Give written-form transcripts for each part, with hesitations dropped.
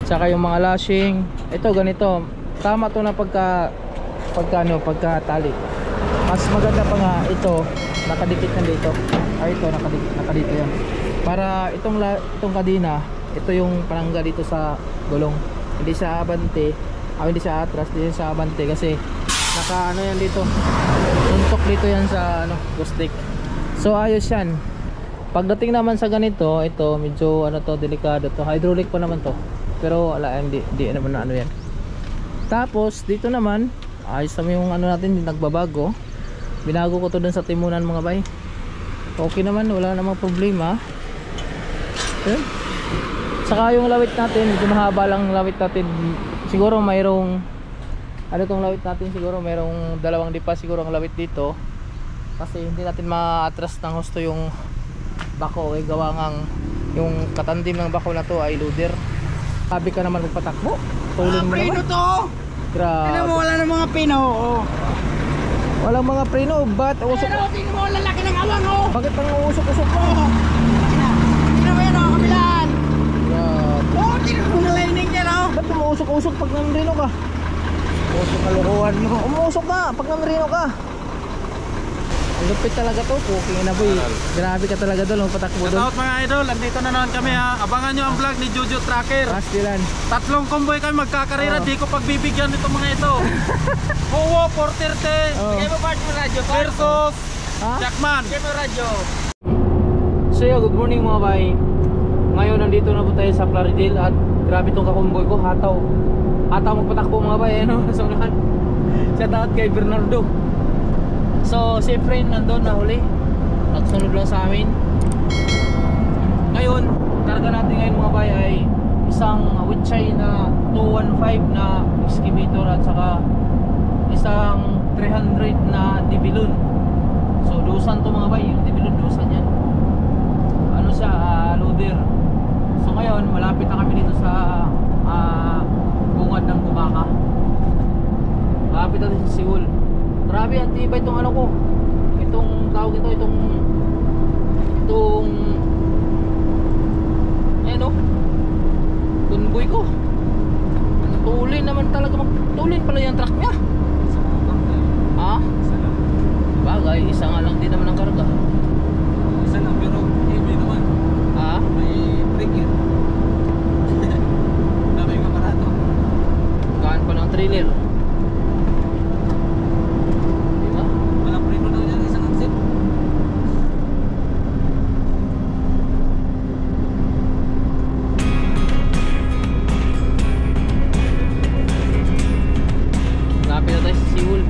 Tsaka yung mga lashing. Ito ganito. Tama to na pagkatali. Mas maganda pa nga ito, nakadikit na dito. Ay ito nakadito yan. Para itong kadena, ito yung panangga dito sa gulong. Hindi sa abante, hindi sa atras, hindi sa abante kasi naka ano yan dito. Tuntok dito yan sa gustik. So ayos yan. Pagdating naman sa ganito, ito medyo delikado to. Hydraulic pa naman to. Pero wala, hindi naman na yan. Tapos dito naman ayos naman yung natin, nagbabago. Binago ko to dun sa timunan mga bay. Okay naman, wala namang problema. Okay. Saka yung lawit natin, medyo mahaba lang lawit natin. Siguro mayroong tong lawit natin, siguro mayroong 2 dipa siguro ang lawit dito. Kasi hindi natin ma-atras ng husto yung bako, gawa ngang yung katandim ng bako na to ay loader. Sabi ka naman magpatakbo, tulong mo naman to. Grabe. Tingnan mo, wala na mga pino. Walang mga preno, ba't usok? Tingnan mo, lalaki ng awang Bakit pang usok-usok mo? Tingnan mo yan kabilaan. Grabe. Tingnan mo na lining niya Ba't umuusok-usok pag nanrino ka? Usok kalukuhan mo. Umuusok ka pag nanrino ka. Ang lupit talaga to, puking ina boy. Grabe ka talaga doon, patakbo doon. Shoutout mga idol, andito na naman kami ha. Abangan nyo ang vlog ni Juju Tracker. Pastilan. 3 convoy kami magkakarera, di ko pagbibigyan nito mga ito. Kuwo, 430 Bigay mo part mo radyo. versus Ha? Jackman. Bigay mo radyo. So yeah, good morning mga bay. Ngayon nandito na po tayo sa Plaridel at grabe tong kakumboy ko, hataw magpatakbo mga bay, sa unahan. Shout out kay Bernardo. So si friend nandun na huli, nagsunod lang sa amin. Ngayon, karga natin ngayon mga bay ay isang Witchay na 215 na excavator at saka isang 300 na Dibilon. So dusan to mga bay, yung Dibilon dusan yan. Ano siya, loader. So ngayon, malapit na kami dito sa bungad ng Gumaka. Malapit na sa Siul. Grabe, ang tibay itong ko. Itong tawag ito, itong tunboy ko. Tulin naman talaga, magtulin pala yung truck niya. Ha? Bagay, isa nga lang din naman ang karga. Isa lang pero heavy naman. Ha? May brake yun. Dami yung aparato. Kaan pa ng trailer. Diba? Walang preno daw yan, isang axle. Lapit na tayo sa Siul.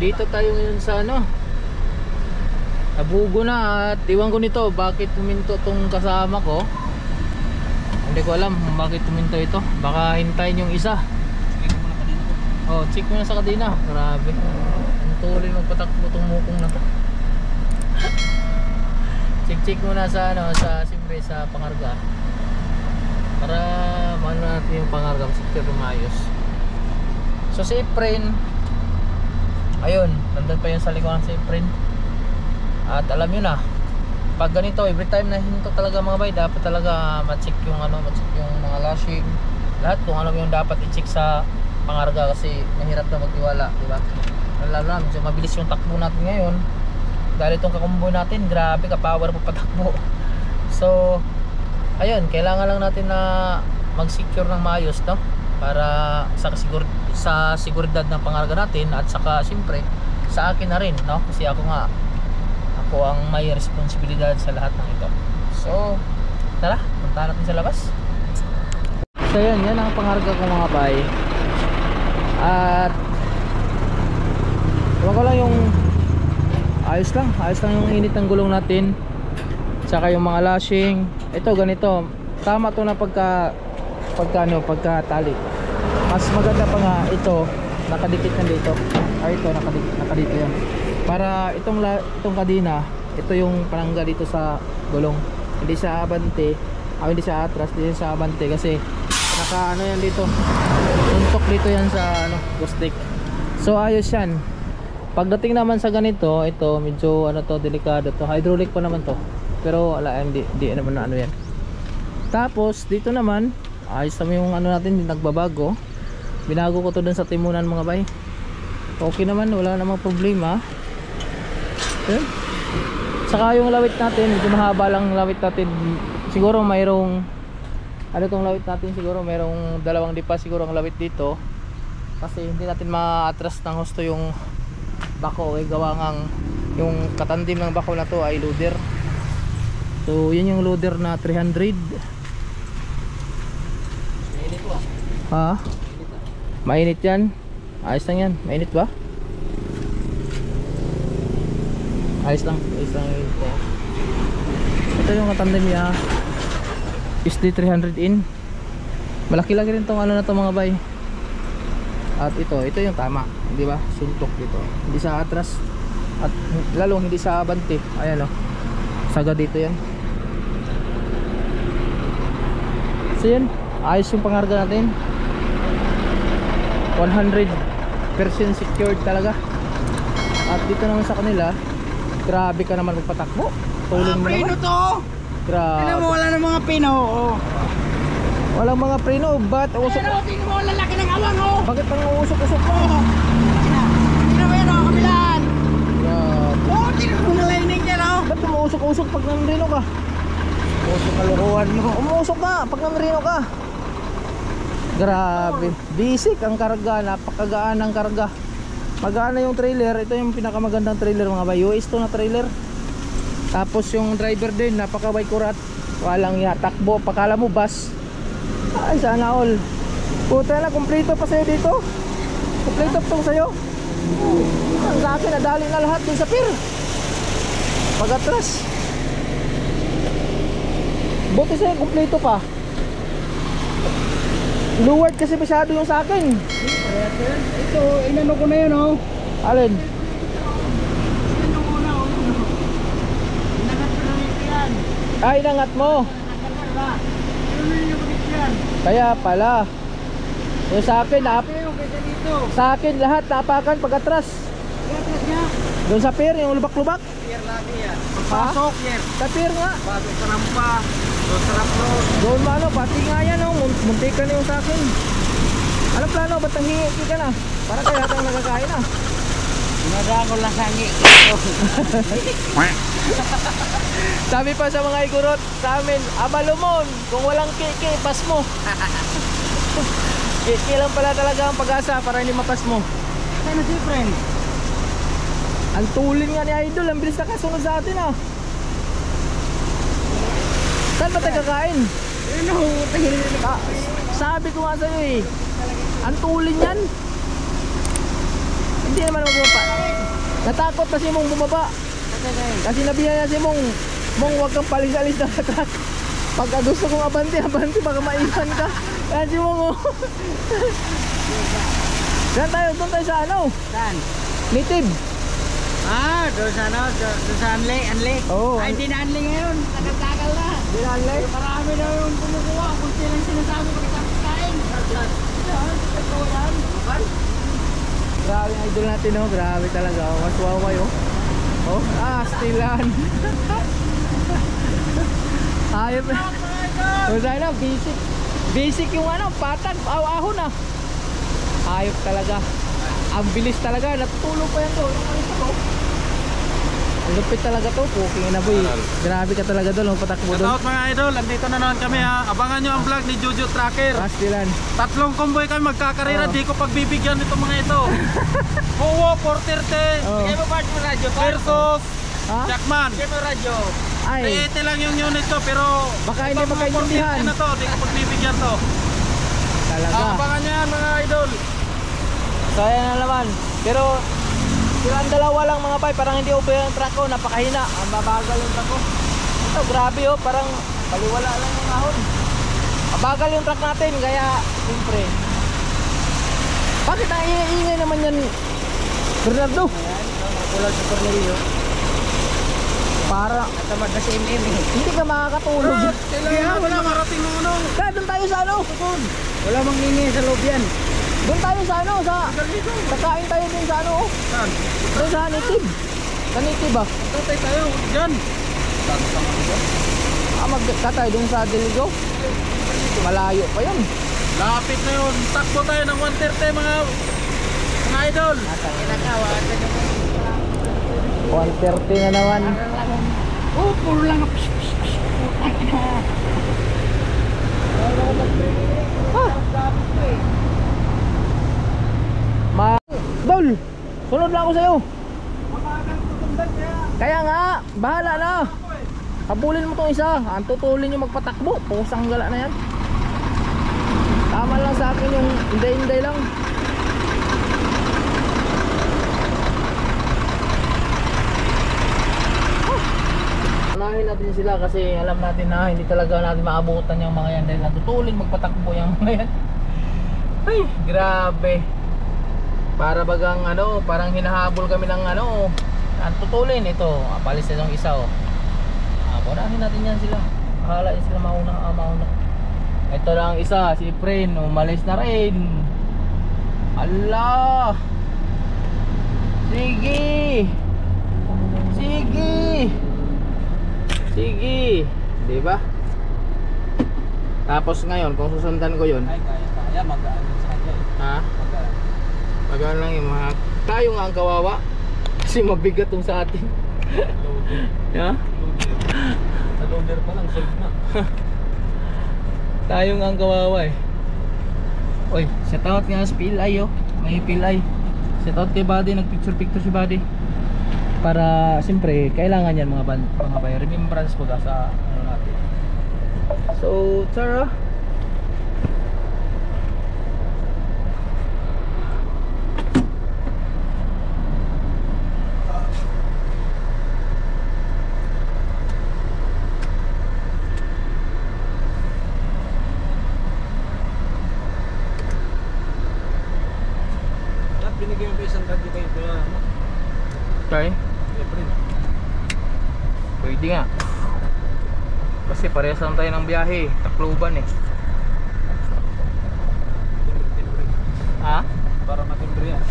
Dito tayo ngayon sa ano, nabugo na at iwan ko nito bakit huminto tong kasama ko. Hindi ko alam kung bakit huminto ito. Baka hintayin yung isa. Oh, check mo na sa kadena. Grabe. Ang tuloy magpatakbo tong mukong na to. Check mo na sa ano, sa siyempre sa pangarga. Para maano natin yung pangarga, secure lumayos. So si Efren, ayun, nandun pa yun sa likuan si Efren. At alam nyo na, pag ganito, every time na hinto talaga mga bay, dapat talaga ma-check yung ano, ma-check yung mga lashing, lahat kung ano yung dapat i-check sa pangarga kasi mahirap na magtiwala, di ba? Lalo na, so mabilis yung takbo natin ngayon. Dahil itong kakumboy natin, grabe ka power pa patakbo. So, ayun, kailangan lang natin na mag-secure ng maayos, no? Para sa seguridad ng pangarga natin at saka siyempre sa akin na rin, no? Kasi ako ang may responsibilidad sa lahat ng ito. So, tara, punta natin sa labas. So yan ang pangarga ko mga bay. At iwan ko lang yung ayos lang yung init ng gulong natin. Tsaka yung mga lashing. Ito ganito, tama to na pagkatali. Mas maganda pa nga ito, nakadikit na dito. Ay ito, nakadito yan. Para itong kadena, ito yung panangga dito sa gulong. Hindi siya abante, hindi siya atras, hindi siya abante kasi naka ano yan dito. Tuntok dito yan sa ano, gustik. So ayos yan. Pagdating naman sa ganito, ito medyo ano to, delikado to. Hydraulic pa naman to. Pero wala, hindi naman na ano yan. Tapos dito naman, ayos naman yung ano natin, nagbabago. Binago ko to dun sa timunan mga bay. Okay naman, wala namang problema. Okay. Saka yung lawit natin, medyo mahaba lang lawit natin. Siguro mayroong ano tong lawit natin, siguro mayroong 2 dipa siguro ang lawit dito. Kasi hindi natin ma-atras ng husto yung bako, gawa ngang yung katandim ng bako na to ay loader. So yun yung loader na 300. Mainit ba? Ha? Mainit yan? Ayos lang yan, mainit ba? Ayos lang ito. Ito yung katandem niya, SD 300in. Malaki-laki rin tong ano na to mga bay. At ito yung tama, di ba? Suntok dito. Hindi sa atras at lalong hindi sa abante. Ayan oh. Saga dito yan. So yun, ayos yung pangarga natin. 100% secured talaga. At dito naman sa kanila, grabe ka naman magpatakbo. Tulong mo naman. Preno to! Grabe. Tignan mo, wala ng mga preno. Oh. Walang mga preno, ba't usok? Pero tignan mo, lalaki ng awang oh. Bakit pang usok-usok mo? Tignan mo yan oh, kabilaan. Grabe. Oh, tignan mo na lining yan oh. Ba't umuusok-usok pag nanrino ka? Puso kalukuhan mo. Umuusok ka pag nanrino ka. Grabe. Basic ang karga, napakagaan ang karga. Magaan na yung trailer. Ito yung pinakamagandang trailer mga bay. US to na trailer. Tapos yung driver din, napaka-bike kurat. Walang takbo, pakala mo bus. Ay sana all. Puta na, kumpleto pa sa'yo dito. Kumpleto pa sa'yo. Ang sa akin, nadali na lahat dun sa pier. Pag-atras. Buti sa'yo, kumpleto pa. Luward kasi masyado yung sa akin. Ito, inano ko na yan oh. Alin? Inano ko na oh. Inangat ko na yan. Ay, inangat mo. Nakagal ba? Ano yung ulit yan? Kaya pala. Yung sa akin, Pero kaysa dito. sa akin lahat napakan pag-atras. Iatras niya. Doon sa pier, yung lubak-lubak. Pier lagi yan. Ha? Pasok pier. Sa pier nga. Pasok sa rampa. Doon sa rampa. Doon ano, pati nga yan oh, muntikan yung sa akin. Anong plano? Ba't nanghingi ka na? Para kaya hatang nagkakain na. Nagako lang sa ngi. Sabi pa sa mga igurot sa amin, abalumon, kung walang kiki, pas mo. Kiki lang pala talaga ang pag-asa para hindi mapas mo. Ano si friend? Ang tulin nga ni Idol, ang bilis na kasunod sa atin ah. Saan ba tayo kakain? Ano? Sabi ko nga sa'yo eh, ang tulin yan. Hindi naman bumaba. Natakot pa si Mong bumaba. Kasi nabiyaya si Mong, Mong wag kang palis-alis na sa truck. Pagka gusto kong abante, baka maiwan ka. Kaya si Mong oh. Doon tayo sa ano? Saan? Native. Ah, doon sa ano? Doon sa Anli. Oo. Ay, hindi na Anli ngayon. Tagal na. Dinanlay? Marami na yung kumukuha. Kung sila yung sinasabi pagkakain. Grabe ang idol natin oh. Grabe talaga oh. Mas waway oh. Oh, stilan. Ayop na. O sana, basic yung ano, patag, ahon na. Ayop talaga. Ang bilis talaga, natutulog pa yan to. Ang lupit talaga to, puking na boy. Grabe ka talaga doon, patakbo doon. Shoutout mga idol, andito na naman kami ha. Abangan nyo ang vlog ni Juju Tracker. Pastilan. 3 convoy kami magkakarera, di ko pagbibigyan itong mga ito. Kuwo, 430 Oh. Bigay mo part mo radyo. versus Ha? Jackman. Bigay mo radyo. Ay, 380 lang yung unit ko pero baka hindi itong mga makaintindihan. 430 na to, di ko pagbibigyan to. talaga. Abangan nyo yan mga idol. So ayan na naman. Pero silang dalawa lang mga bay, parang hindi open yung truck ko, napakahina. Ang mabagal yung truck ko. Ito grabe oh, parang baliwala lang yung ahon. Mabagal yung truck natin, kaya siyempre. Bakit ang ingay naman yan, Bernardo? Kulang sa Cornelio. Para Natamad na si MM eh. hindi ka makakatulog. Kailangan wala marating ng ano. Kaya doon tayo sa ano? Wala mang ingay sa loob yan. Doon tayo sa ano? Kakain tayo din sa ano? Oh. Saan? Doon sa native. Sa native ba? Tatay tayo, dyan. Magkatay doon sa Diligo. Malayo pa yun. Lapit na yun. Takbo tayo ng 130 mga idol. Kinakawa. 130 na naman. Oh, puro lang. Dol, sunod lang ako sa'yo. Kaya nga, bahala na. Habulin mo tong isa. Ang tutulin yung magpatakbo. Pusang gala na yan. Tama lang sa akin yung inday-inday lang. Anahin natin sila kasi alam natin na hindi talaga natin maabutan yung mga yan dahil natutulin magpatakbo yung mga yan. Ay, grabe. Para bagang ano, parang hinahabol kami ng ano, ang tutulin ito. Palis na yung isa oh. Unahin natin yan sila. Akala yun sila mauna. Ito lang isa, si Efren, umalis na rin. Allah. Sige. Sige. Di ba? Tapos ngayon, kung susundan ko yun, Kaya magaan sa kanya. ha? Magaan lang yung mga tayo nga ang kawawa. Kasi mabigat tong sa atin. Ha? Sa loader pa lang, solve na. Tayo nga ang kawawa eh. Oy, shoutout nga sa Pilay oh. May Pilay. Shoutout kay Buddy, nagpicture si Buddy. Para siyempre kailangan yan mga bay. Remembrance ko sa ano natin. So, tara. Binigyan mo isang radyo kayo kaya Okay. Efren. Pwede nga. Kasi parehas lang tayo ng biyahe. Tacloban eh. Timbre. Ha? Para matimbre yan.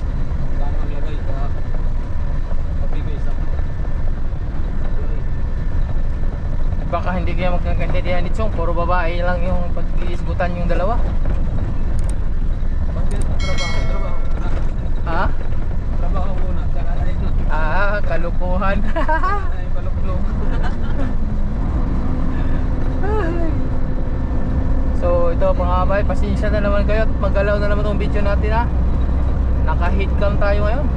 Kano ang lagay ka pabigay sa Baka hindi kaya magkakandidihan ni Chong. Puro babae lang yung pag-iisgutan yung dalawa. Bakit ang trabaho? Ha? Trabaho muna. Saka na ito. Kalukuhan. Ay, balok-balok. So ito mga kabay, pasensya na naman kayo at magalaw na naman itong video natin ha. Naka-hit cam tayo ngayon.